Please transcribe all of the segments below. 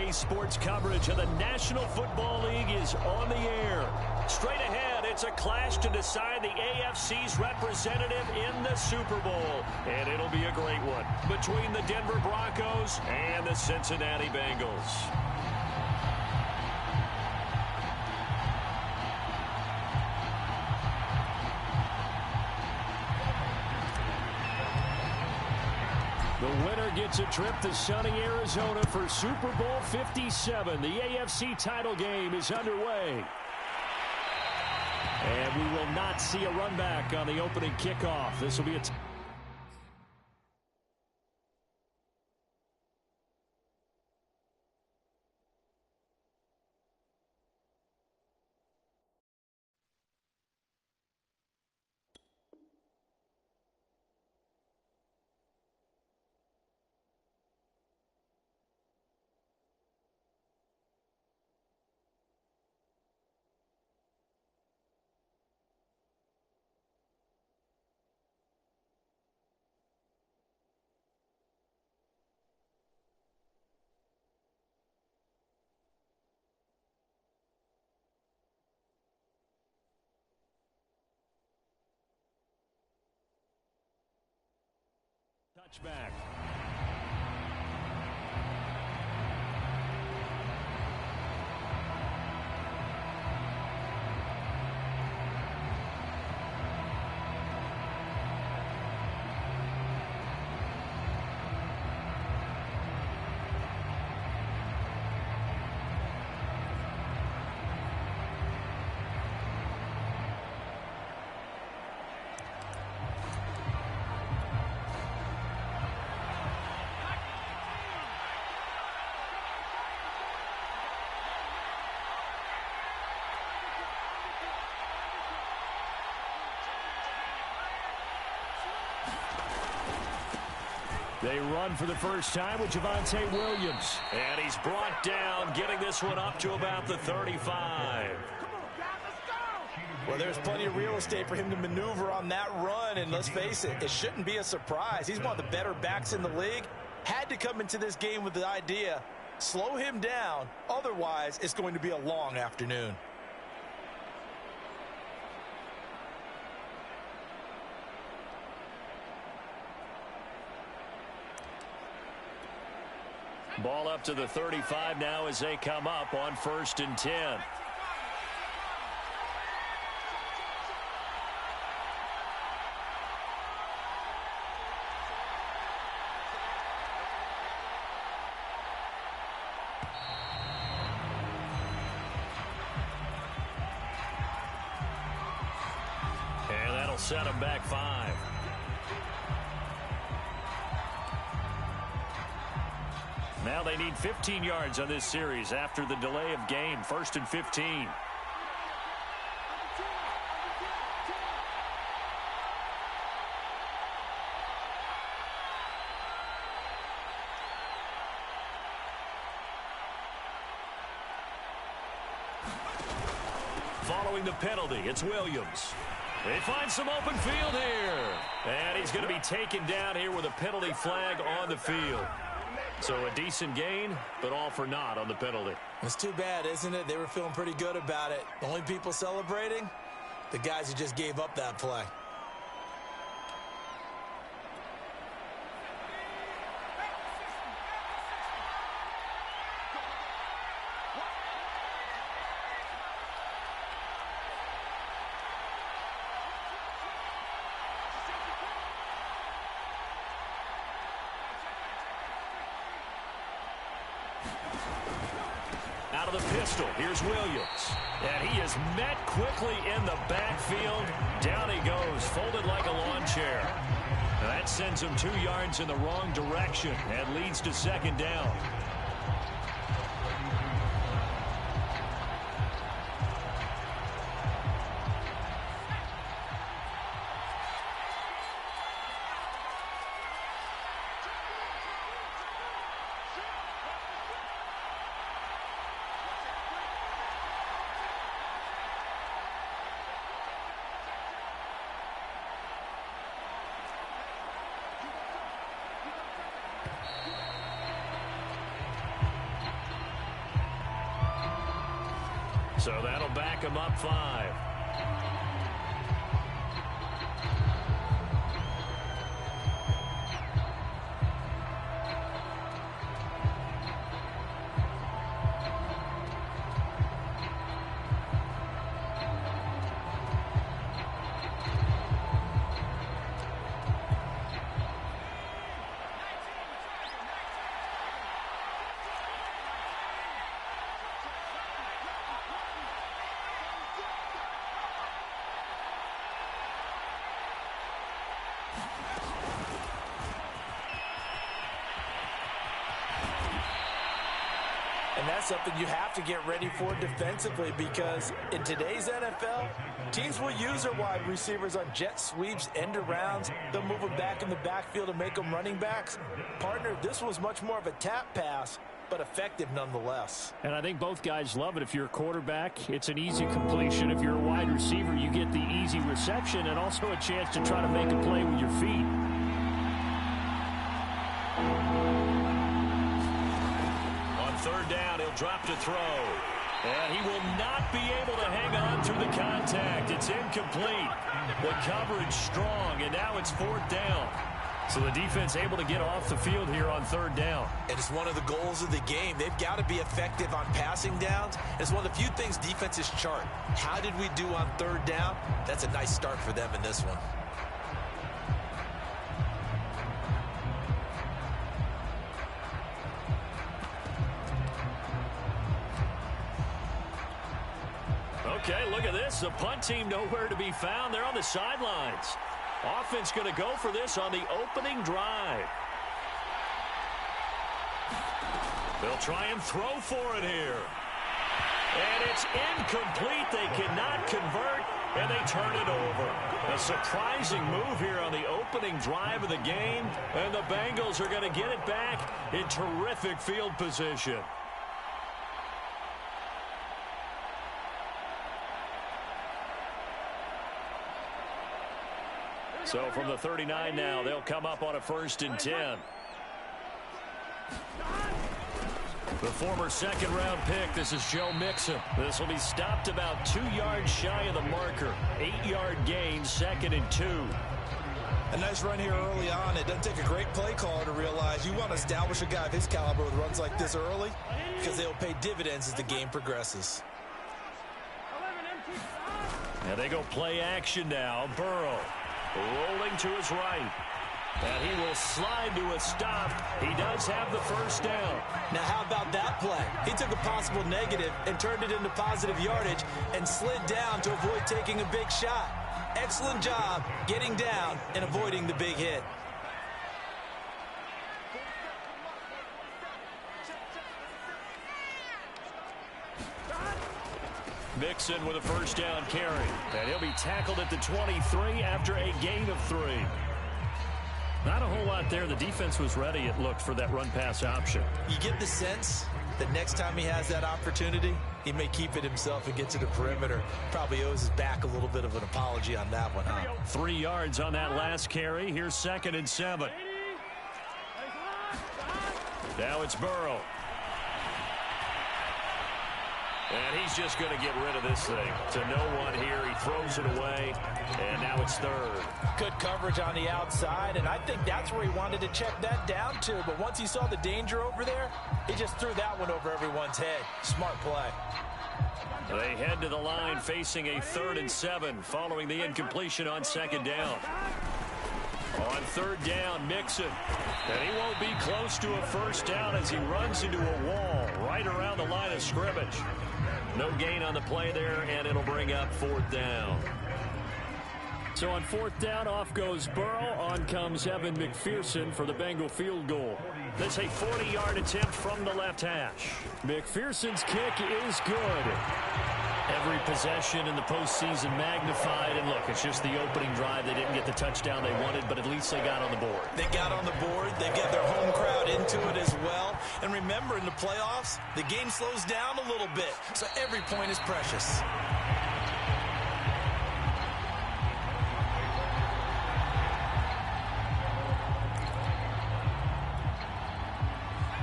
Today's sports coverage of the National Football League is on the air. Straight ahead, it's a clash to decide the AFC's representative in the Super Bowl. And it'll be a great one between the Denver Broncos and the Cincinnati Bengals. The winner gets a trip to sunny Arizona for Super Bowl 57. The AFC title game is underway. And we will not see a run back on the opening kickoff. This will be a touchback. They run for the first time with Javonte Williams. And he's brought down, getting this one up to about the 35. Well, there's plenty of real estate for him to maneuver on that run. And let's face it, it shouldn't be a surprise. He's one of the better backs in the league. Had to come into this game with the idea, slow him down. Otherwise, it's going to be a long afternoon. Ball up to the 35 now as they come up on 1st and 10. And that'll set them back 5. Now they need 15 yards on this series after the delay of game. 1st and 15. Following the penalty, it's Williams. They find some open field here. And he's going to be taken down here with a penalty flag on the field. So a decent gain, but all for naught on the penalty. It's too bad, isn't it? They were feeling pretty good about it. The only people celebrating, the guys who just gave up that play. Out of the pistol, here's Williams. And he is met quickly in the backfield. Down he goes, folded like a lawn chair. Now that sends him 2 yards in the wrong direction and leads to 2nd down. So that'll back him up 5. And that's something you have to get ready for defensively, because in today's NFL, teams will use their wide receivers on jet sweeps, end arounds. They'll move them back in the backfield and make them running backs. Partner, this was much more of a tap pass, but effective nonetheless. And I think both guys love it. If you're a quarterback, it's an easy completion. If you're a wide receiver, you get the easy reception and also a chance to try to make a play with your feet. Third down, he'll drop to throw. And he will not be able to hang on through the contact. It's incomplete. The coverage strong, and now it's 4th down. So the defense able to get off the field here on 3rd down. And it's one of the goals of the game. They've got to be effective on passing downs. It's one of the few things defenses chart. How did we do on 3rd down? That's a nice start for them in this one. Okay, look at this. The punt team nowhere to be found. They're on the sidelines. Offense going to go for this on the opening drive. They'll try and throw for it here. And it's incomplete. They cannot convert, and they turn it over. A surprising move here on the opening drive of the game, and the Bengals are going to get it back in terrific field position. So from the 39 now, they'll come up on a 1st and 10. The former second-round pick, this is Joe Mixon. This will be stopped about 2 yards shy of the marker. 8-yard gain, 2nd and 2. A nice run here early on. It doesn't take a great play caller to realize you want to establish a guy of his caliber with runs like this early, because they'll pay dividends as the game progresses. And they go play action now. Burrow rolling to his right. And he will slide to a stop. He does have the 1st down. Now, how about that play? He took a possible negative and turned it into positive yardage and slid down to avoid taking a big shot. Excellent job getting down and avoiding the big hit. Mixon with a 1st down carry. And he'll be tackled at the 23 after a gain of 3. Not a whole lot there. The defense was ready, it looked, for that run-pass option. You get the sense that next time he has that opportunity, he may keep it himself and get to the perimeter. Probably owes his back a little bit of an apology on that one, huh? 3 yards on that last carry. Here's 2nd and 7. Now it's Burrow. And he's just going to get rid of this thing to no one here. He throws it away, and now it's 3rd. Good coverage on the outside, and I think that's where he wanted to check that down to. But once he saw the danger over there, he just threw that one over everyone's head. Smart play. They head to the line facing a 3rd and 7 following the incompletion on 2nd down. On 3rd down, Mixon. And he won't be close to a 1st down as he runs into a wall right around the line of scrimmage. No gain on the play there, and it'll bring up 4th down. So on 4th down, off goes Burrow. On comes Evan McPherson for the Bengal field goal. That's a 40-yard attempt from the left hash. McPherson's kick is good. Every possession in the postseason magnified. And look, it's just the opening drive. They didn't get the touchdown they wanted, but at least they got on the board. They got on the board. They get their home crowd into it as well. And remember, in the playoffs, the game slows down a little bit. So every point is precious.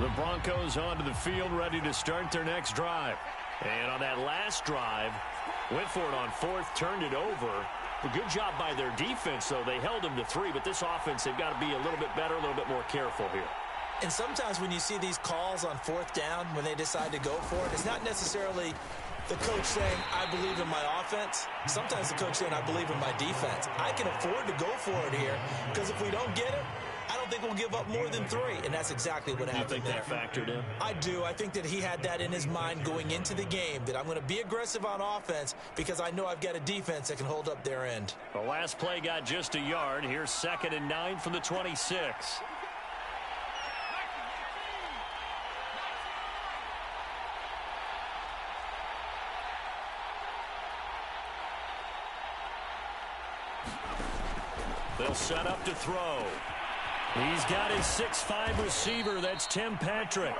The Broncos onto the field, ready to start their next drive. And on that last drive, went for it on fourth, turned it over. A good job by their defense, though. They held them to 3, but this offense, they've got to be a little bit better, a little bit more careful here. And sometimes when you see these calls on fourth down, when they decide to go for it, it's not necessarily the coach saying, I believe in my offense. Sometimes the coach saying, I believe in my defense. I can afford to go for it here because if we don't get it, I don't think we'll give up more than 3, and that's exactly what happened there. You think that factored in? I do. I think that he had that in his mind going into the game, that I'm going to be aggressive on offense because I know I've got a defense that can hold up their end. The last play got just a yard. Here's 2nd and 9 from the 26. They'll set up to throw. He's got his 6'5" receiver. That's Tim Patrick.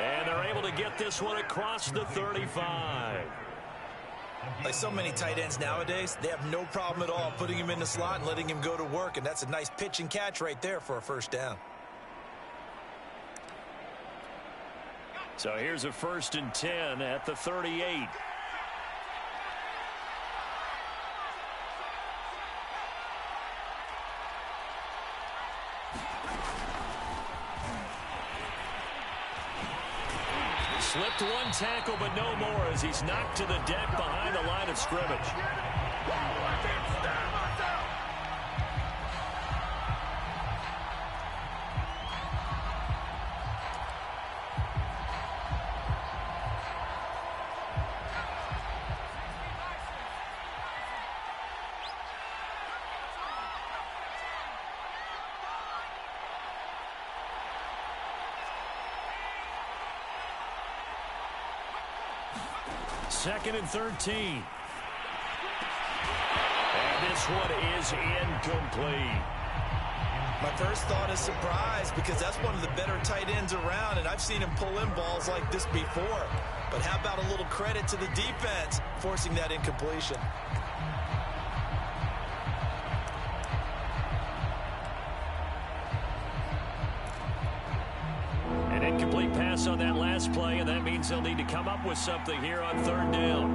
And they're able to get this one across the 35. Like so many tight ends nowadays, they have no problem at all putting him in the slot and letting him go to work. And that's a nice pitch and catch right there for a first down. So here's a 1st and 10 at the 38. Slipped one tackle, but no more as he's knocked to the deck behind the line of scrimmage. Second and 13. And this one is incomplete. My first thought is surprise because that's one of the better tight ends around, and I've seen him pull in balls like this before. But how about a little credit to the defense forcing that incompletion? An incomplete pass on that last play, and that means they'll need to come up with something here on 3rd down.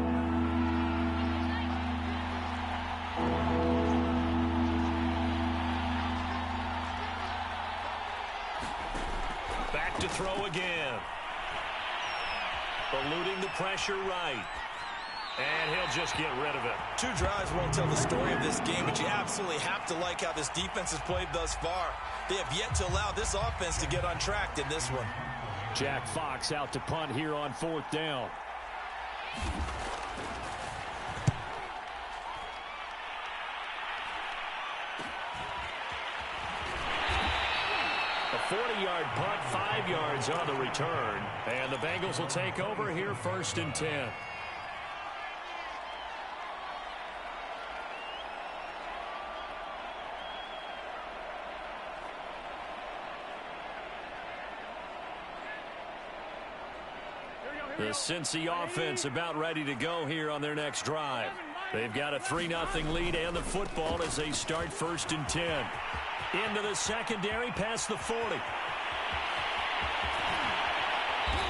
Back to throw again. Eluding the pressure right. And he'll just get rid of it. 2 drives won't tell the story of this game, but you absolutely have to like how this defense has played thus far. They have yet to allow this offense to get on track in this one. Jack Fox out to punt here on 4th down. A 40-yard punt, 5 yards on the return. And the Bengals will take over here 1st and 10. The Cincy offense about ready to go here on their next drive. They've got a 3-0 lead and the football as they start 1st and 10. Into the secondary past the 40.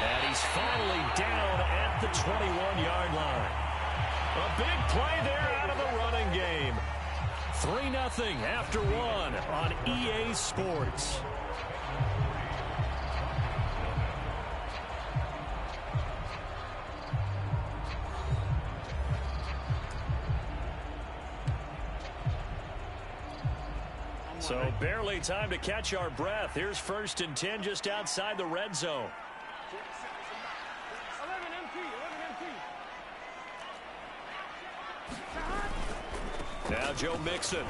And he's finally down at the 21-yard line. A big play there out of the running game. 3-0 after 1 on EA Sports. So barely time to catch our breath. Here's 1st and 10 just outside the red zone. Now Joe Mixon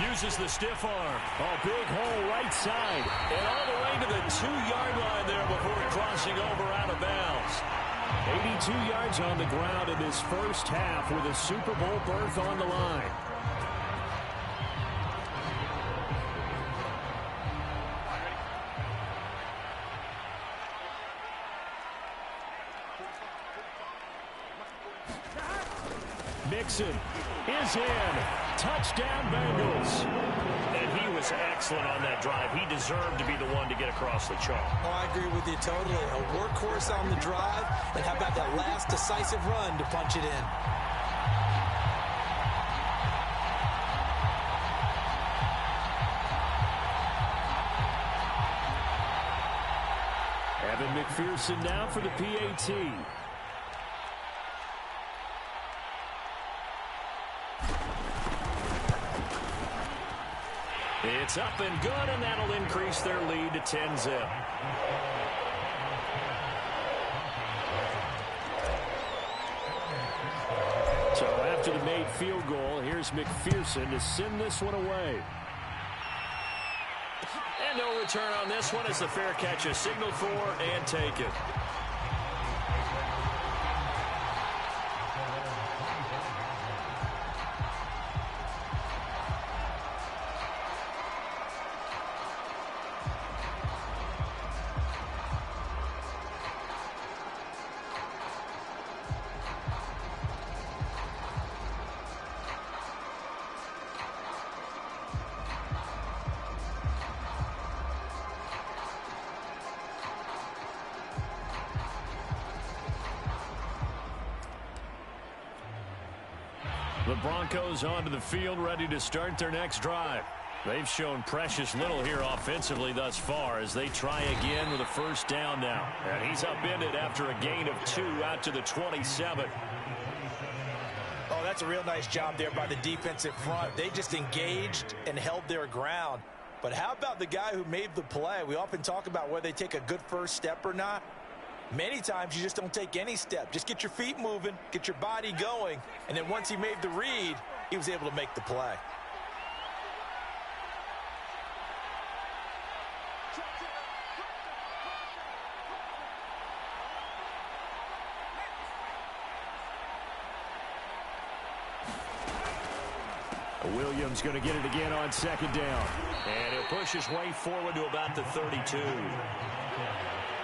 uses the stiff arm. Oh, big hole right side. And all the way to the 2-yard line there before crossing over out of bounds. 82 yards on the ground in this first half with a Super Bowl berth on the line. Mixon is in. Touchdown, Bengals. And he was excellent. excellent on that drive. He deserved to be the one to get across the chalk. Oh, I agree with you totally. A workhorse on the drive, and how about that last decisive run to punch it in? Evan McPherson now for the PAT. It's up and good, and that'll increase their lead to 10-zip. So after the made field goal, here's McPherson to send this one away. And no return on this one as the fair catch is signaled for and taken. The Broncos onto the field, ready to start their next drive. They've shown precious little here offensively thus far as they try again with a first down now. And he's upended after a gain of 2 out to the 27. Oh, that's a real nice job there by the defensive front. They just engaged and held their ground. But how about the guy who made the play? We often talk about whether they take a good first step or not. Many times you just don't take any step. Just get your feet moving, get your body going, and then once he made the read, he was able to make the play. Williams going to get it again on second down. And he'll push his way forward to about the 32.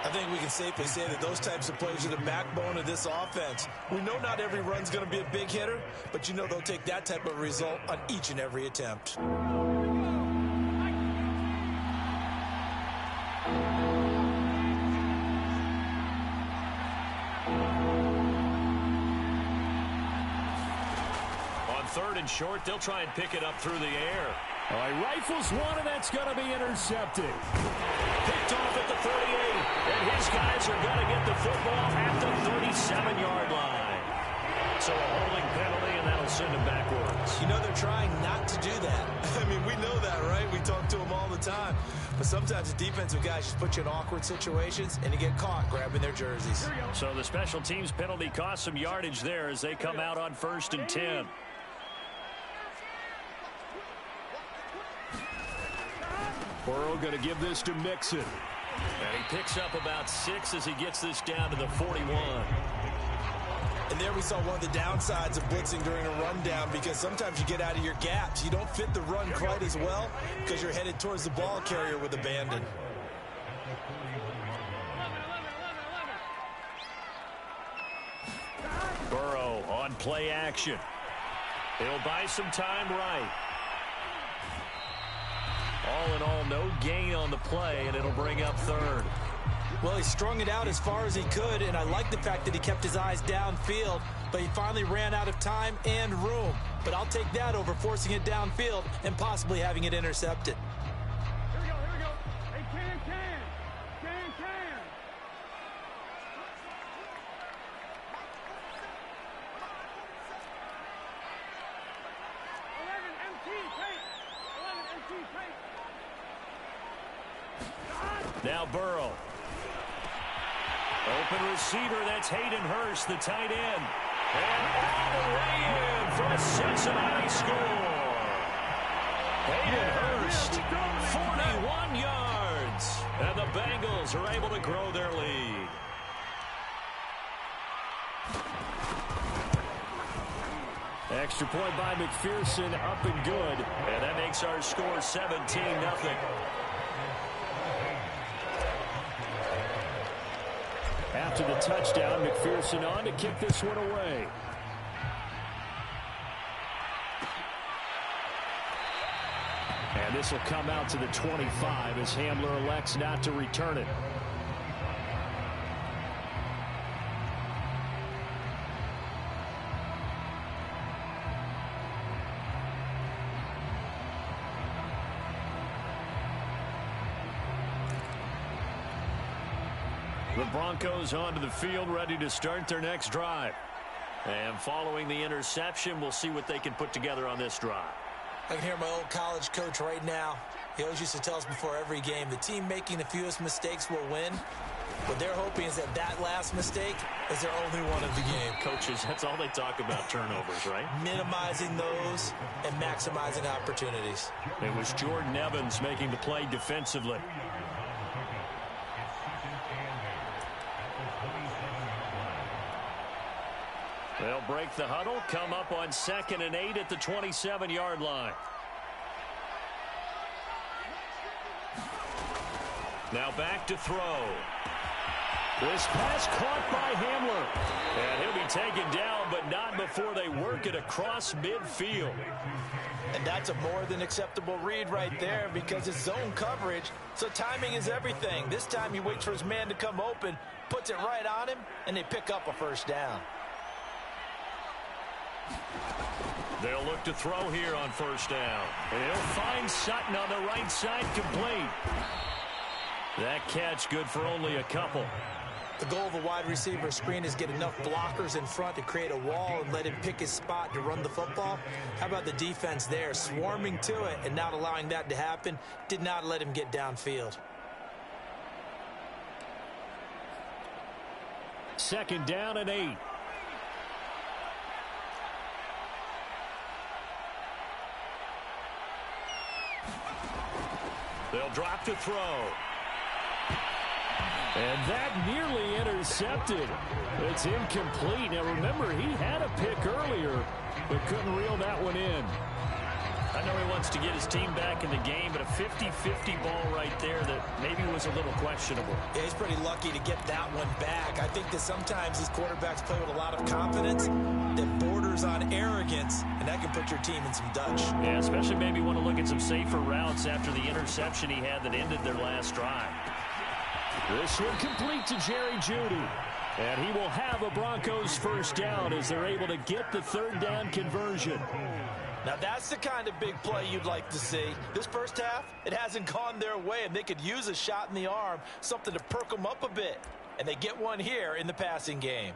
I think we can safely say that those types of plays are the backbone of this offense. We know not every run's going to be a big hitter, but you know they'll take that type of result on each and every attempt. On third and short, they'll try and pick it up through the air. All right, rifles one, and that's going to be intercepted. Picked off at the 38, and his guys are going to get the football at the 37-yard line. So a holding penalty, and that'll send him backwards. You know they're trying not to do that. I mean, we know that, right? We talk to them all the time. But sometimes the defensive guys just put you in awkward situations, and you get caught grabbing their jerseys. So the special teams penalty cost some yardage there as they come out on 1st and 10. Burrow going to give this to Mixon. And he picks up about 6 as he gets this down to the 41. And there we saw one of the downsides of blitzing during a rundown, because sometimes you get out of your gaps. You don't fit the run quite as well because you're headed towards the ball carrier with abandon. Burrow on play action. He'll buy some time right. All in all, no gain on the play, and it'll bring up third. Well, he strung it out as far as he could, and I like the fact that he kept his eyes downfield, but he finally ran out of time and room. But I'll take that over forcing it downfield and possibly having it intercepted. Here we go. Hey, can. Now Burrow. Open receiver, that's Hayden Hurst, the tight end. And all the way in for a Cincinnati score. Hayden Hurst, 41 yards. And the Bengals are able to grow their lead. Extra point by McPherson, up and good. And that makes our score 17-0. After the touchdown, McPherson on to kick this one away. And And this will come out to the 25 as Hamler elects not to return it. The Broncos onto the field, ready to start their next drive. And following the interception, we'll see what they can put together on this drive. I can hear my old college coach right now. He always used to tell us before every game, the team making the fewest mistakes will win. What they're hoping is that last mistake is their only one of the game. Coaches, that's all they talk about, turnovers, right? Minimizing those and maximizing opportunities. It was Jordan Evans making the play defensively. They'll break the huddle, come up on 2nd and 8 at the 27-yard line. Now back to throw. This pass caught by Hamler. And he'll be taken down, but not before they work it across midfield. And that's a more than acceptable read right there because it's zone coverage, so timing is everything. This time he waits for his man to come open, puts it right on him, and they pick up a first down. They'll look to throw here on first down. And he'll find Sutton on the right side, complete. That catch good for only a couple. The goal of a wide receiver screen is get enough blockers in front to create a wall and let him pick his spot to run the football. How about the defense there, swarming to it and not allowing that to happen? Did not let him get downfield. 2nd down and 8. They'll drop to throw. And that nearly intercepted. It's incomplete. Now remember, he had a pick earlier, but couldn't reel that one in. I know he wants to get his team back in the game, but a 50-50 ball right there that maybe was a little questionable. Yeah, he's pretty lucky to get that one back. I think that sometimes these quarterbacks play with a lot of confidence that borders on arrogance, and that can put your team in some Dutch. Yeah, especially maybe want to look at some safer routes after the interception he had that ended their last drive. This one complete to Jerry Jeudy. And he will have a Broncos first down as they're able to get the 3rd down conversion. Now that's the kind of big play you'd like to see. This first half, it hasn't gone their way, and they could use a shot in the arm, something to perk them up a bit. And they get one here in the passing game.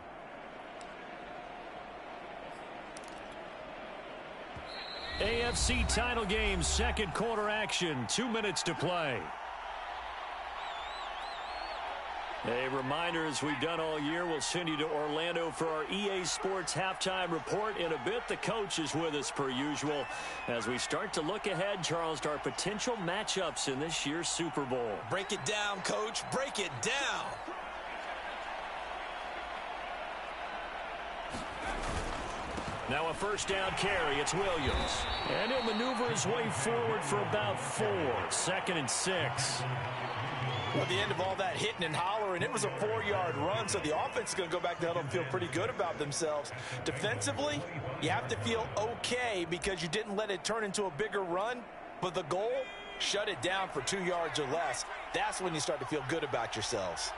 AFC title game, 2nd quarter action, 2 minutes to play. A reminder, as we've done all year, we'll send you to Orlando for our EA Sports halftime report. In a bit, the coach is with us per usual as we start to look ahead, Charles, to our potential matchups in this year's Super Bowl. Break it down, Coach. Break it down. Now a first down carry. It's Williams. And he'll maneuver his way forward for about 4. 2nd and 6. Well, at the end of all that hitting and hollering, it was a 4-yard run, so the offense is going to go back to huddle and feel pretty good about themselves. Defensively, you have to feel okay because you didn't let it turn into a bigger run, but the goal, shut it down for 2 yards or less. That's when you start to feel good about yourselves.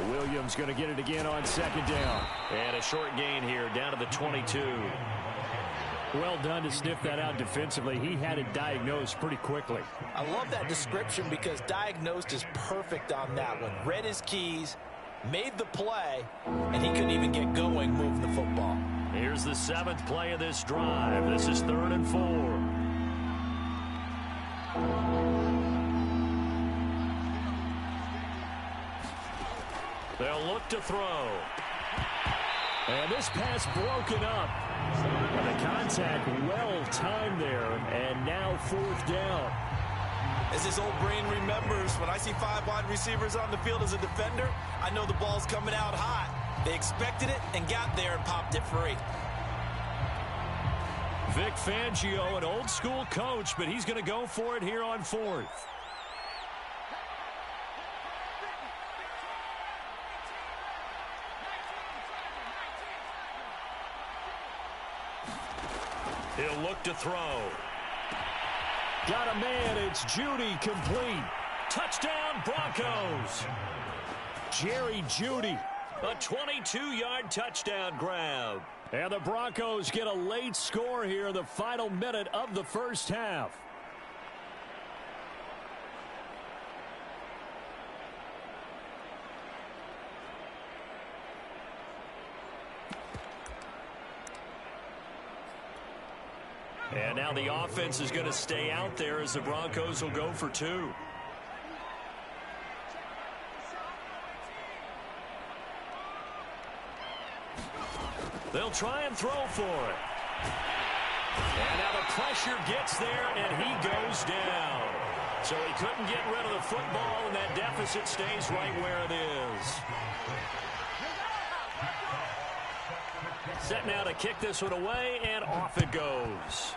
Williams going to get it again on 2nd down. And a short gain here down to the 22. Well done to sniff that out defensively. He had it diagnosed pretty quickly. I love that description because diagnosed is perfect on that one. Read his keys, made the play, and he couldn't even get going moving the football. Here's the 7th play of this drive. This is 3rd and 4. They'll look to throw. And this pass broken up. And the contact well timed there. And now 4th down. As his old brain remembers, when I see 5 wide receivers on the field as a defender, I know the ball's coming out hot. They expected it and got there and popped it free. Vic Fangio, an old school coach, but he's going to go for it here on 4th. He'll look to throw. Got a man. It's Judy, complete. Touchdown, Broncos. Jerry Judy. A 22-yard touchdown grab. And the Broncos get a late score here in the final minute of the first half. And now the offense is going to stay out there as the Broncos will go for two. They'll try and throw for it. And now the pressure gets there, and he goes down. So he couldn't get rid of the football, and that deficit stays right where it is. Set now to kick this one away, and off it goes.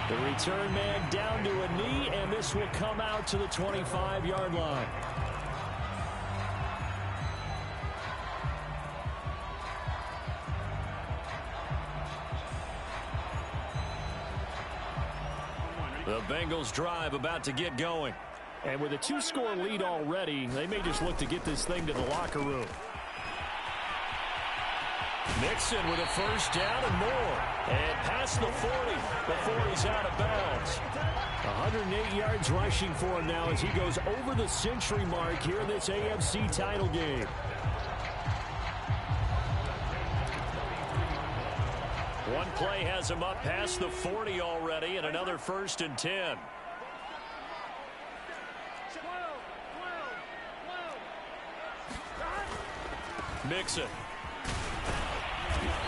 The return man down to a knee, and this will come out to the 25-yard line. The Bengals drive about to get going. And with a two-score lead already, they may just look to get this thing to the locker room. Mixon with a first down and more. And past the 40 before he's out of bounds. 108 yards rushing for him now as he goes over the century mark here in this AFC title game. One play has him up past the 40 already, and another 1st and 10. Mixon.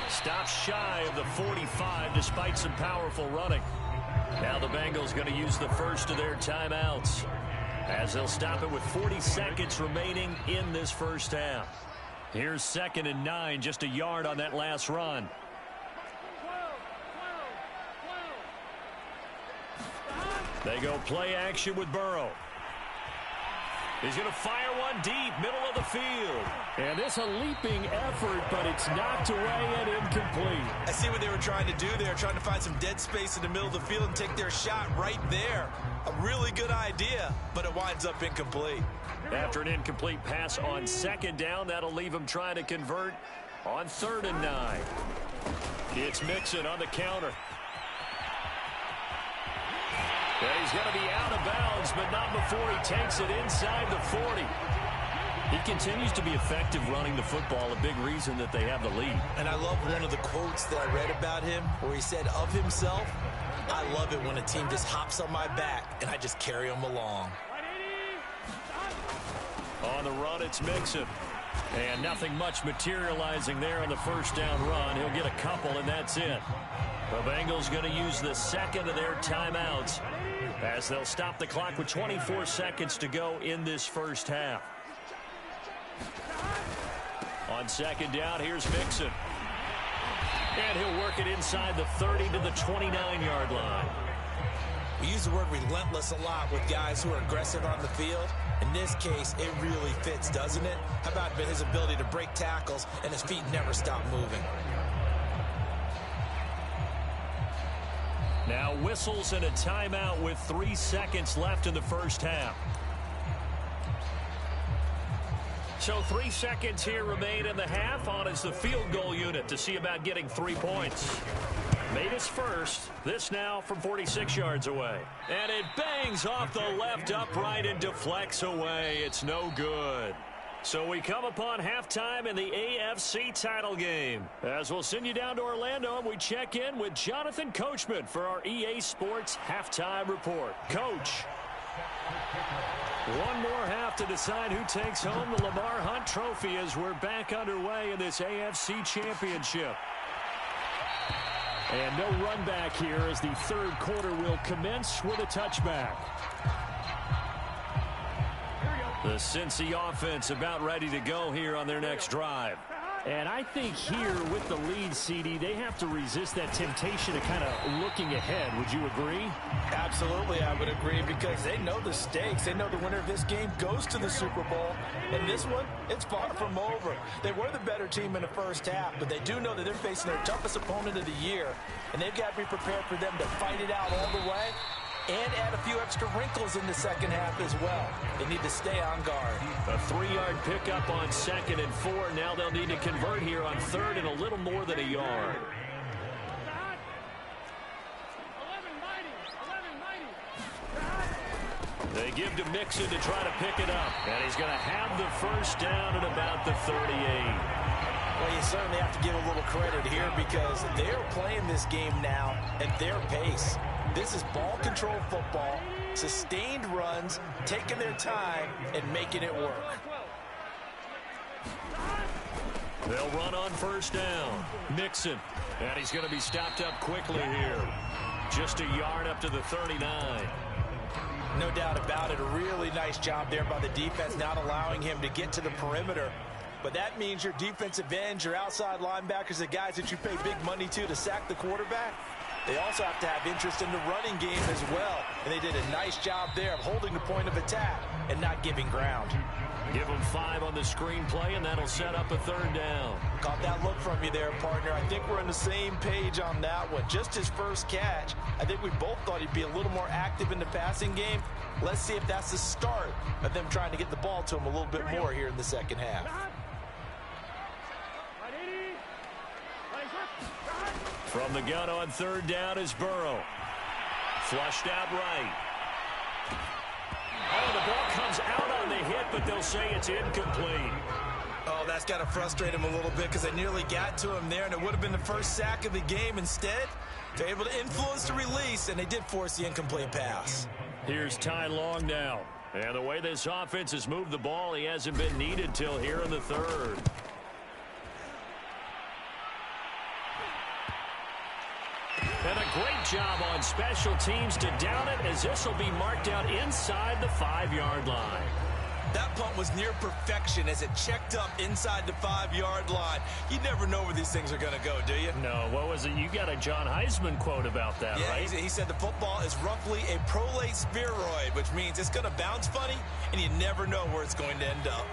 Stops shy of the 45 despite some powerful running. Now the Bengals going to use the first of their timeouts as they'll stop it with 40 seconds remaining in this first half. Here's 2nd and 9, just a yard on that last run. They go play action with Burrow. He's going to fire one deep, middle of the field. And this a leaping effort, but it's knocked away and incomplete. I see what they were trying to do there, trying to find some dead space in the middle of the field and take their shot right there. A really good idea, but it winds up incomplete. After an incomplete pass on 2nd down, that'll leave him trying to convert on 3rd and 9. It's Mixon on the counter. And he's going to be out of bounds, but not before he takes it inside the 40. He continues to be effective running the football, a big reason that they have the lead. And I love one of the quotes that I read about him where he said of himself, I love it when a team just hops on my back and I just carry them along. On the run, it's Mixon. And nothing much materializing there on the first down run. He'll get a couple, and that's it. The Bengals going to use the 2nd of their timeouts as they'll stop the clock with 24 seconds to go in this first half. On 2nd down, here's Mixon. And he'll work it inside the 30 to the 29-yard line. We use the word relentless a lot with guys who are aggressive on the field. In this case, it really fits, doesn't it? How about his ability to break tackles and his feet never stop moving? Now whistles and a timeout with 3 seconds left in the first half. So 3 seconds here remain in the half. On is the field goal unit to see about getting 3 points. Made his first. This now from 46 yards away. And it bangs off the left upright and deflects away. It's no good. So we come upon halftime in the AFC title game. As we'll send you down to Orlando and we check in with Jonathan Coachman for our EA Sports Halftime Report. Coach. One more half to decide who takes home the Lamar Hunt Trophy as we're back underway in this AFC Championship. And no run back here as the 3rd quarter will commence with a touchback. The Cincy offense about ready to go here on their next drive. And I think here with the lead, CD, they have to resist that temptation of kind of looking ahead. Would you agree? Absolutely, I would agree, because they know the stakes. They know the winner of this game goes to the Super Bowl. And this one, it's far from over. They were the better team in the first half, but they do know that they're facing their toughest opponent of the year. And they've got to be prepared for them to fight it out all the way and add a few extra wrinkles in the second half as well. They need to stay on guard. A 3-yard pickup on 2nd and 4. Now they'll need to convert here on 3rd and a little more than a yard. They give to Mixon to try to pick it up. And he's going to have the first down at about the 38. Well, you certainly have to give a little credit here, because they're playing this game now at their pace. This is ball control football, sustained runs, taking their time, and making it work. They'll run on first down. Mixon. And he's going to be stopped up quickly here. Just a yard up to the 39. No doubt about it. A really nice job there by the defense, not allowing him to get to the perimeter. But that means your defensive ends, your outside linebackers, the guys that you pay big money to sack the quarterback, they also have to have interest in the running game as well. And they did a nice job there of holding the point of attack and not giving ground. Give them 5 on the screen play, and that'll set up a 3rd down. Caught that look from you there, partner. I think we're on the same page on that one. Just his first catch, I think we both thought he'd be a little more active in the passing game. Let's see if that's the start of them trying to get the ball to him a little bit more here in the second half. From the gun on 3rd down is Burrow. Flushed out right. Oh, the ball comes out on the hit, but they'll say it's incomplete. Oh, that's got to frustrate him a little bit, because they nearly got to him there, and it would have been the first sack of the game. Instead, they're able to influence the release, and they did force the incomplete pass. Here's Ty Long now. And the way this offense has moved the ball, he hasn't been needed till here in the 3rd. And a great job on special teams to down it, as this will be marked out inside the 5-yard line. That punt was near perfection as it checked up inside the 5-yard line. You never know where these things are going to go, do you? No, what was it? You got a John Heisman quote about that, yeah, right? He said the football is roughly a prolate spheroid, which means it's going to bounce funny, and you never know where it's going to end up.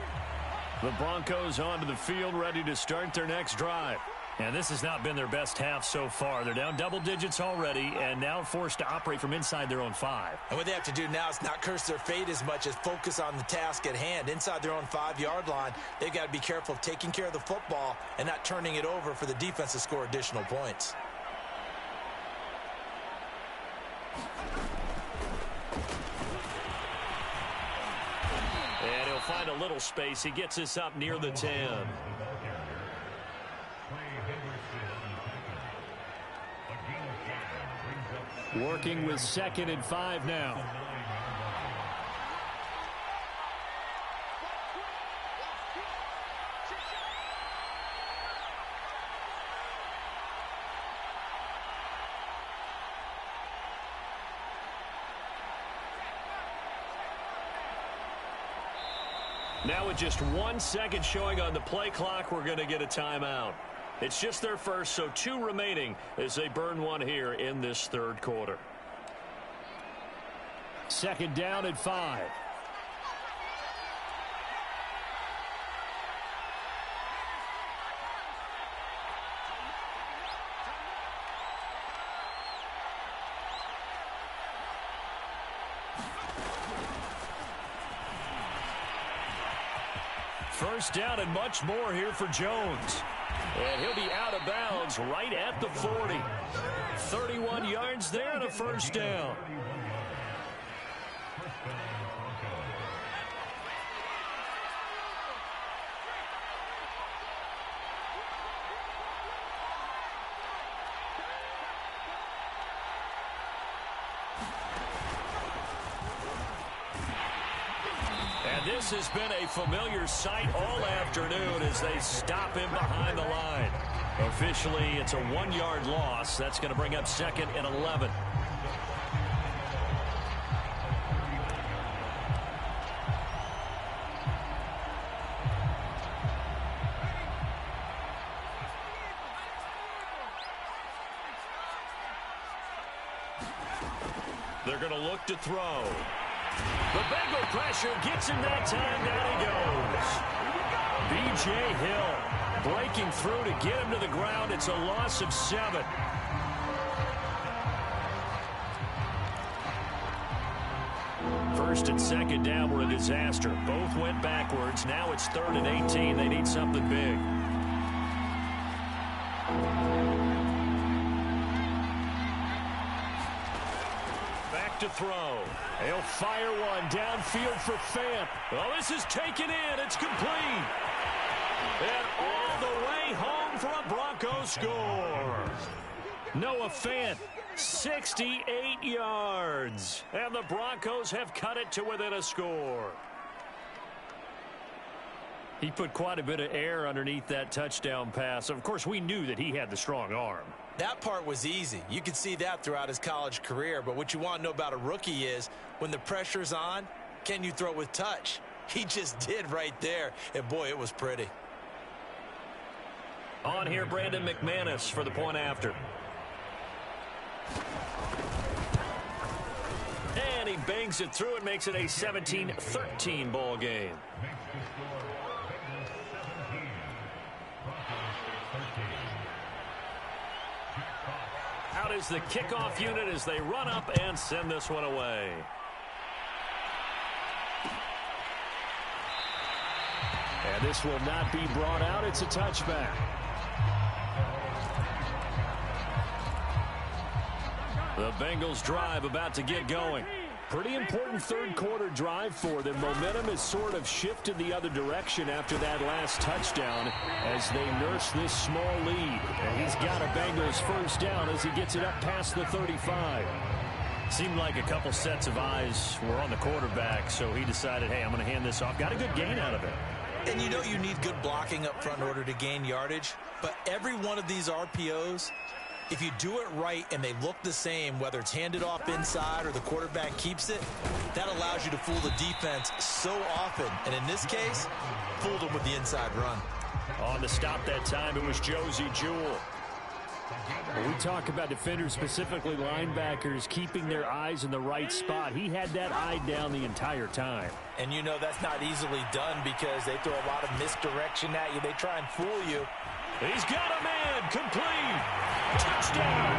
The Broncos onto the field, ready to start their next drive. And this has not been their best half so far. They're down double digits already and now forced to operate from inside their own 5. And what they have to do now is not curse their fate as much as focus on the task at hand. Inside their own 5-yard line, they've got to be careful of taking care of the football and not turning it over for the defense to score additional points. And he'll find a little space. He gets us up near the 10. Working with 2nd and 5 now. Now with just 1 second showing on the play clock, we're going to get a timeout. It's just their first, so 2 remaining as they burn 1 here in this 3rd quarter. 2nd down at 5. First down and much more here for Jones. And he'll be out of bounds right at the 40. 31 yards there and a first down. This has been a familiar sight all afternoon as they stop him behind the line. Officially, it's a 1-yard loss. That's going to bring up 2nd and 11. They're going to look to throw. The Bengal pressure gets him that time. Down he goes. B.J. Hill breaking through to get him to the ground. It's a loss of 7. First and second down were a disaster. Both went backwards. Now it's 3rd and 18. They need something big. Back to throw. They'll fire one downfield for Fant. Well, this is taken in. It's complete. And all the way home for a Broncos score. Noah Fant, 68 yards. And the Broncos have cut it to within a score. He put quite a bit of air underneath that touchdown pass. Of course, we knew that he had the strong arm. That part was easy. You could see that throughout his college career. But what you want to know about a rookie is when the pressure's on, can you throw with touch? He just did right there. And, boy, it was pretty. On here, Brandon McManus for the point after. And he bangs it through and makes it a 17-13 ball game. Out is the kickoff unit as they run up and send this one away. And this will not be brought out. It's a touchback. The Bengals drive about to get going. Pretty important third quarter drive for them. Momentum has sort of shifted the other direction after that last touchdown as they nurse this small lead. And he's got a Bengals first down as he gets it up past the 35. Seemed like a couple sets of eyes were on the quarterback, so he decided, hey, I'm going to hand this off. Got a good gain out of it. And you know you need good blocking up front in order to gain yardage. But every one of these RPOs, if you do it right and they look the same, whether it's handed off inside or the quarterback keeps it, that allows you to fool the defense so often. And in this case, fooled them with the inside run. On the stop that time, it was Josie Jewell. When we talk about defenders, specifically linebackers, keeping their eyes in the right spot, he had that eye down the entire time. And you know that's not easily done because they throw a lot of misdirection at you. They try and fool you. He's got a man, complete. Touchdown.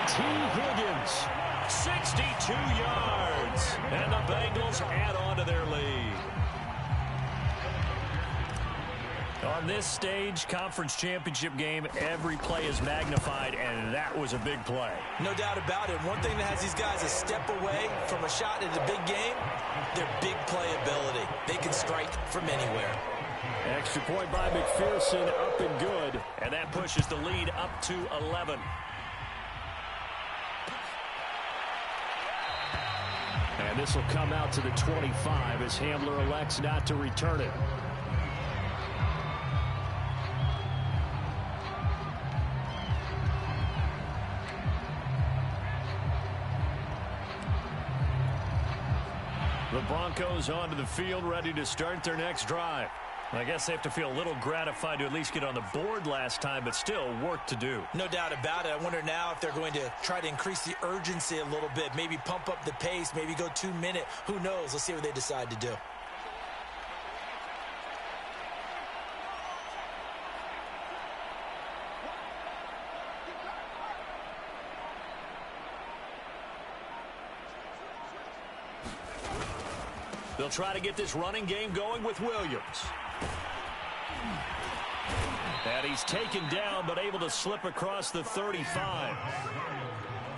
T. Higgins, 62 yards. And the Bengals add on to their lead. On this stage, conference championship game, every play is magnified, and that was a big play. No doubt about it. One thing that has these guys a step away from a shot at a big game, their big play ability. They can strike from anywhere. Extra point by McPherson, up and good. And that pushes the lead up to 11. And this will come out to the 25 as Hamler elects not to return it. The Broncos onto the field, ready to start their next drive. I guess they have to feel a little gratified to at least get on the board last time, but still work to do. No doubt about it. I wonder now if they're going to try to increase the urgency a little bit, maybe pump up the pace, maybe go 2-minute. Who knows? Let's see what they decide to do. They'll try to get this running game going with Williams. And he's taken down, but able to slip across the 35.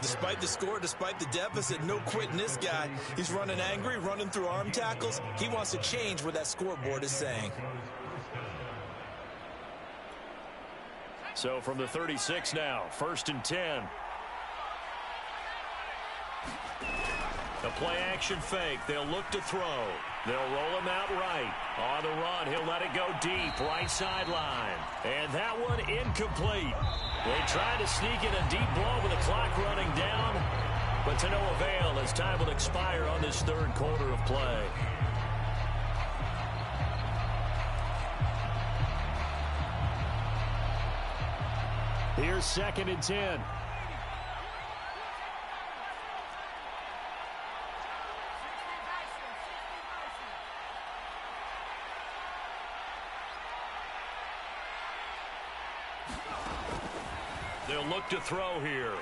Despite the score, despite the deficit, no quitting this guy. He's running angry, running through arm tackles. He wants to change what that scoreboard is saying. So from the 36 now, 1st and 10. The play action fake. They'll look to throw. They'll roll him out right. On the run, he'll let it go deep, right sideline. And that one incomplete. They tried to sneak in a deep blow with the clock running down, but to no avail as time will expire on this third quarter of play. Here's 2nd and 10. they'll look to throw here.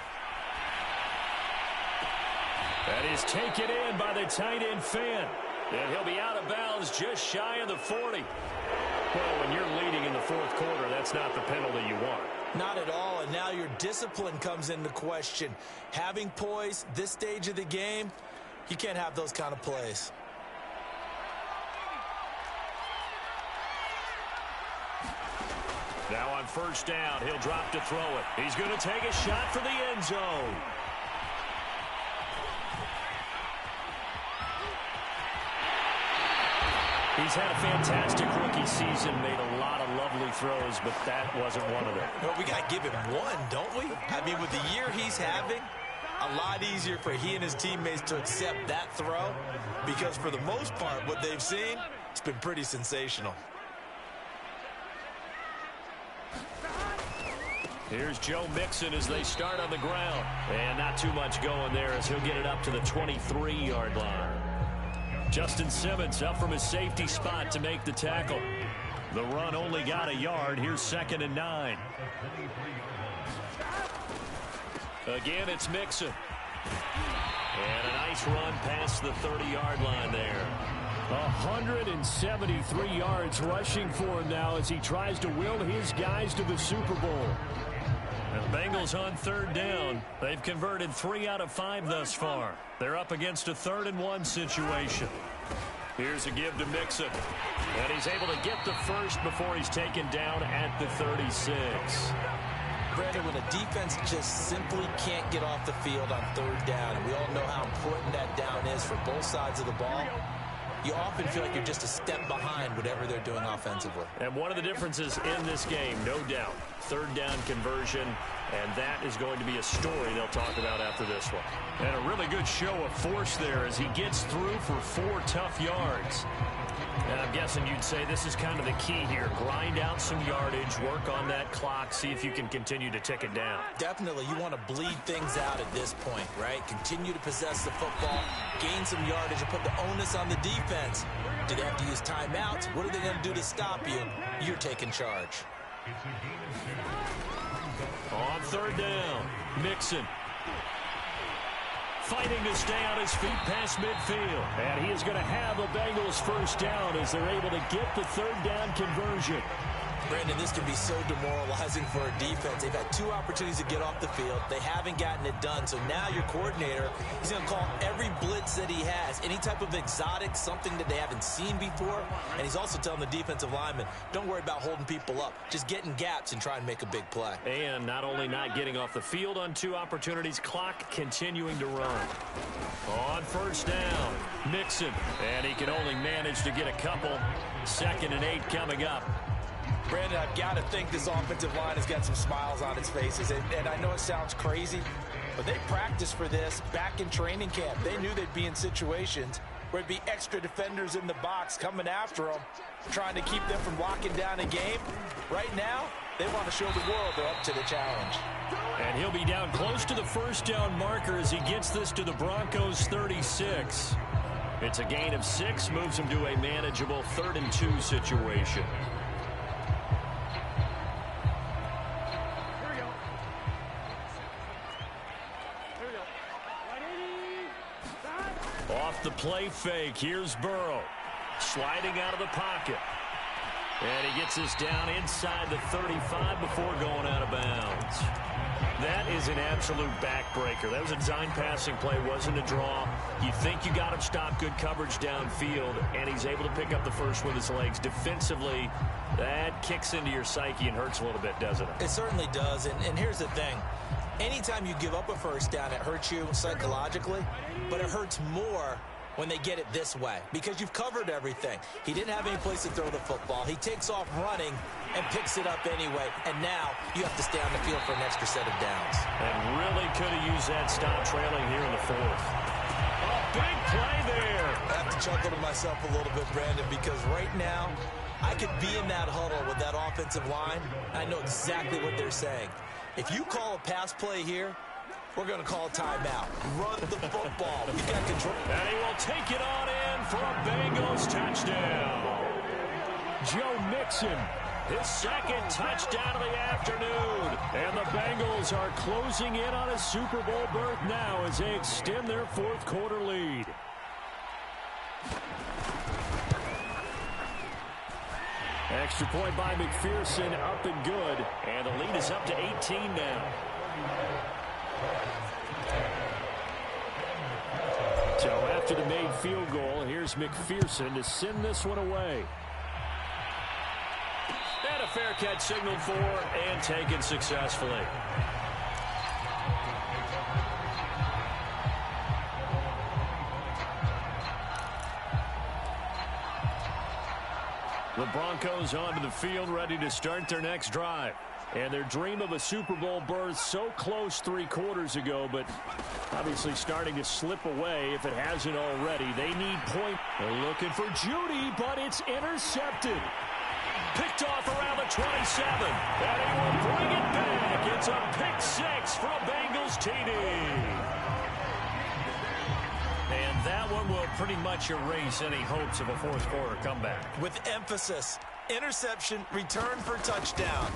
That is taken in by the tight end Fant. And he'll be out of bounds just shy of the 40. Well, when you're leading in the fourth quarter, that's not the penalty you want. Not at all, and now your discipline comes into question. Having poise this stage of the game, you can't have those kind of plays. Now on first down, he'll drop to throw it. He's going to take a shot for the end zone. He's had a fantastic rookie season, made a lot of lovely throws, but that wasn't one of them. Well, we got to give him one, don't we? I mean, with the year he's having, a lot easier for he and his teammates to accept that throw because for the most part, what they've seen, it's been pretty sensational. Here's Joe Mixon as they start on the ground. And not too much going there as he'll get it up to the 23-yard line. Justin Simmons up from his safety spot to make the tackle. The run only got a yard. Here's 2nd and 9. Again, it's Mixon. And a nice run past the 30-yard line there. 173 yards rushing for him now as he tries to will his guys to the Super Bowl. The Bengals on third down. They've converted 3 out of 5 thus far. They're up against a 3rd and 1 situation. Here's a give to Mixon. And he's able to get the first before he's taken down at the 36. Brandon, when a defense just simply can't get off the field on third down, and we all know how important that down is for both sides of the ball, you often feel like you're just a step behind whatever they're doing offensively. And one of the differences in this game, no doubt, third down conversion, and that is going to be a story they'll talk about after this one. And a really good show of force there as he gets through for 4 tough yards. And I'm guessing you'd say this is kind of the key here. Grind out some yardage, work on that clock, see if you can continue to tick it down. Definitely, you want to bleed things out at this point, right? Continue to possess the football, gain some yardage, and put the onus on the defense. Do they have to use timeouts? What are they going to do to stop you? You're taking charge. On third down, Mixon. Fighting to stay on his feet past midfield. And he is going to have the Bengals first down as they're able to get the third down conversion. Brandon, this can be so demoralizing for a defense. They've had 2 opportunities to get off the field. They haven't gotten it done. So now your coordinator is going to call every blitz that he has, any type of exotic, something that they haven't seen before. And he's also telling the defensive lineman, don't worry about holding people up. Just get in gaps and try and make a big play. And not only not getting off the field on 2 opportunities, clock continuing to run. On first down, Mixon. And he can only manage to get a couple. 2nd and 8 coming up. Brandon, I've got to think this offensive line has got some smiles on its faces. And I know it sounds crazy, but they practiced for this back in training camp. They knew they'd be in situations where it'd be extra defenders in the box coming after them, trying to keep them from locking down a game. Right now, they want to show the world they're up to the challenge. And he'll be down close to the first down marker as he gets this to the Broncos 36. It's a gain of 6, moves him to a manageable 3rd and 2 situation. Off the play fake, here's Burrow. Sliding out of the pocket. And he gets this down inside the 35 before going out of bounds. That is an absolute backbreaker. That was a design passing play, wasn't a draw. You think you got him stopped, good coverage downfield, and he's able to pick up the first with his legs. Defensively, that kicks into your psyche and hurts a little bit, doesn't it? It certainly does, and here's the thing. Anytime you give up a first down, it hurts you psychologically, but it hurts more when they get it this way because you've covered everything. He didn't have any place to throw the football. He takes off running and picks it up anyway, and now you have to stay on the field for an extra set of downs. And really could have used that stop trailing here in the 4th. A big play there. I have to chuckle to myself a little bit, Brandon, because right now I could be in that huddle with that offensive line. I know exactly what they're saying. If you call a pass play here, we're going to call a timeout. Run the football. You've got control. And he will take it on in for a Bengals touchdown. Joe Mixon His second touchdown of the afternoon. And the Bengals are closing in on a Super Bowl berth now as they extend their fourth quarter lead. Extra point by McPherson, up and good. And the lead is up to 18 now. So after the made field goal, here's McPherson to send this one away. And a fair catch signaled for and taken successfully. The Broncos onto the field, ready to start their next drive. And their dream of a Super Bowl berth so close 3 quarters ago, but obviously starting to slip away if it hasn't already. They need point. They're looking for Judy, but it's intercepted. Picked off around the 27. And he will bring it back. It's a pick 6 for a Bengals TD. And that one will pretty much erase any hopes of a fourth quarter comeback. With emphasis, interception, return for touchdown.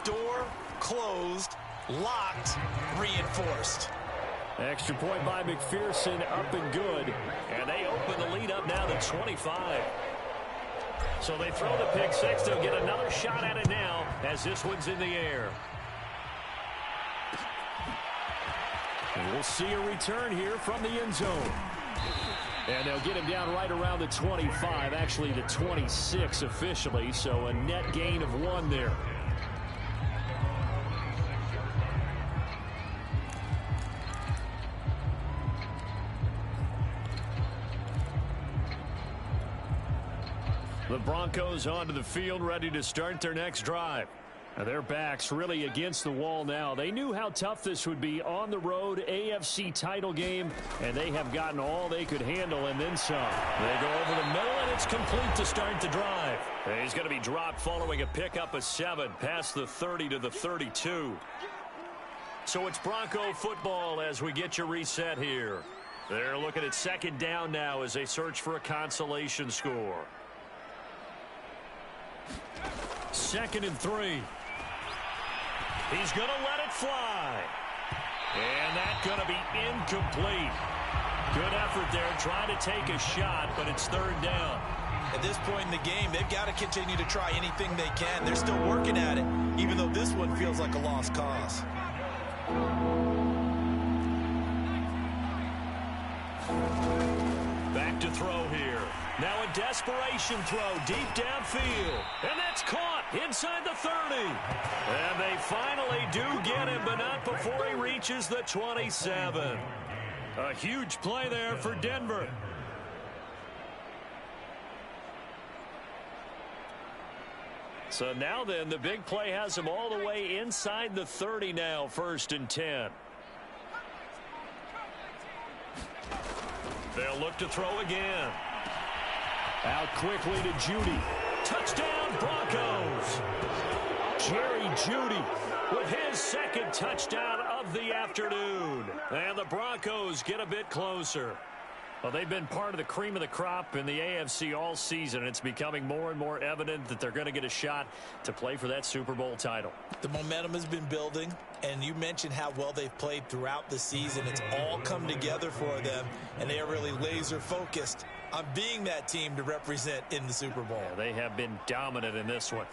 Door closed, locked, reinforced. Extra point by McPherson, up and good. And they open the lead up now to 25. So they throw the pick 6. They'll get another shot at it now as this one's in the air. And we'll see a return here from the end zone. And they'll get him down right around the 25, actually the 26 officially, so a net gain of 1 there. The Broncos onto the field, ready to start their next drive. Now their backs really against the wall now. They knew how tough this would be on the road, AFC title game, and they have gotten all they could handle and then some. They go over the middle, and it's complete to start the drive. And he's going to be dropped following a pickup of 7 past the 30 to the 32. So it's Bronco football as we get your reset here. They're looking at second down now as they search for a consolation score. 2nd and 3. He's going to let it fly. And that's going to be incomplete. Good effort there trying to take a shot, but it's 3rd down. At this point in the game, they've got to continue to try anything they can. They're still working at it, even though this one feels like a lost cause. Back to throw here. Now a desperation throw deep downfield. And that's caught inside the 30. And they finally do get him, but not before he reaches the 27. A huge play there for Denver. So now then, the big play has him all the way inside the 30 now, 1st and 10. They'll look to throw again. Out quickly to Judy. Touchdown, Broncos. Jerry Judy with his 2nd touchdown of the afternoon. And the Broncos get a bit closer. Well, they've been part of the cream of the crop in the AFC all season. It's becoming more and more evident that they're going to get a shot to play for that Super Bowl title. The momentum has been building, and you mentioned how well they've played throughout the season. It's all come together for them, and they are really laser-focused on being that team to represent in the Super Bowl. Yeah, they have been dominant in this one.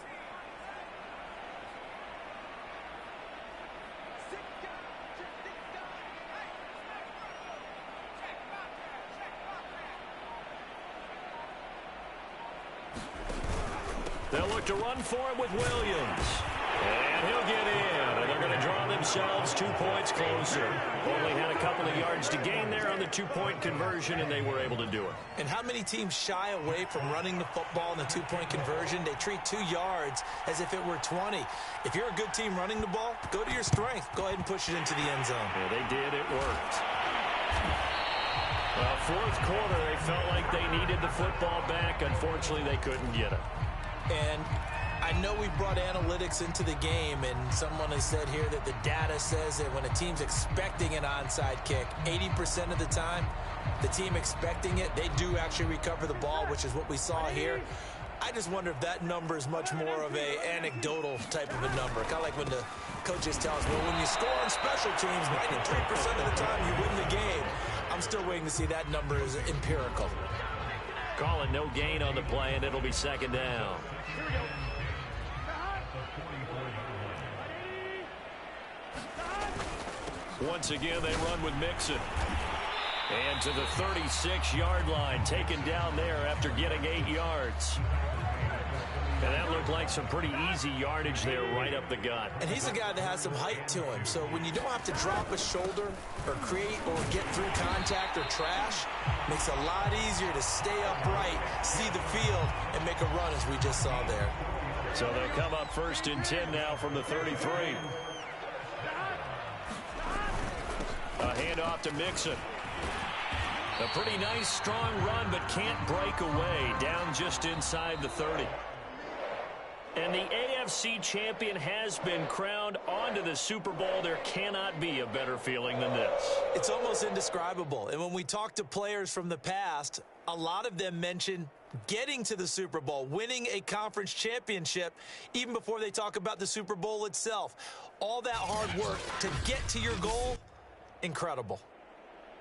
They'll look to run for it with Williams. And he'll get in. And they're going to draw themselves 2 points closer. Only had a couple of yards to gain there on the 2-point conversion, and they were able to do it. And how many teams shy away from running the football in the 2-point conversion? They treat 2 yards as if it were 20. If you're a good team running the ball, go to your strength. Go ahead and push it into the end zone. Yeah, they did. It worked. Well, 4th quarter, they felt like they needed the football back. Unfortunately, they couldn't get it. And I know we brought analytics into the game, and someone has said here that the data says that when a team's expecting an onside kick, 80% of the time, the team expecting it, they do actually recover the ball, which is what we saw here. I just wonder if that number is much more of a anecdotal type of a number. Kind of like when the coaches tell us, well, when you score on special teams, 93% of the time you win the game. I'm still waiting to see that number is empirical. Calling no gain on the play, and it'll be second down. Once again, they run with Mixon. And to the 36-yard line, taken down there after getting 8 yards. And that looked like some pretty easy yardage there right up the gut. And he's a guy that has some height to him. So when you don't have to drop a shoulder or create or get through contact or trash, it makes it a lot easier to stay upright, see the field, and make a run as we just saw there. So they'll come up 1st and 10 now from the 33. A handoff to Mixon. A pretty nice, strong run, but can't break away. Down just inside the 30. And the AFC champion has been crowned onto the Super Bowl. There cannot be a better feeling than this. It's almost indescribable. And when we talk to players from the past, a lot of them mention getting to the Super Bowl, winning a conference championship, even before they talk about the Super Bowl itself. All that hard work to get to your goal, incredible.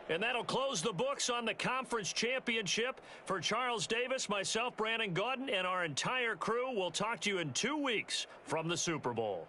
And that'll close the books on the conference championship. For Charles Davis, myself, Brandon Gaudin, and our entire crew, we'll talk to you in 2 weeks from the Super Bowl.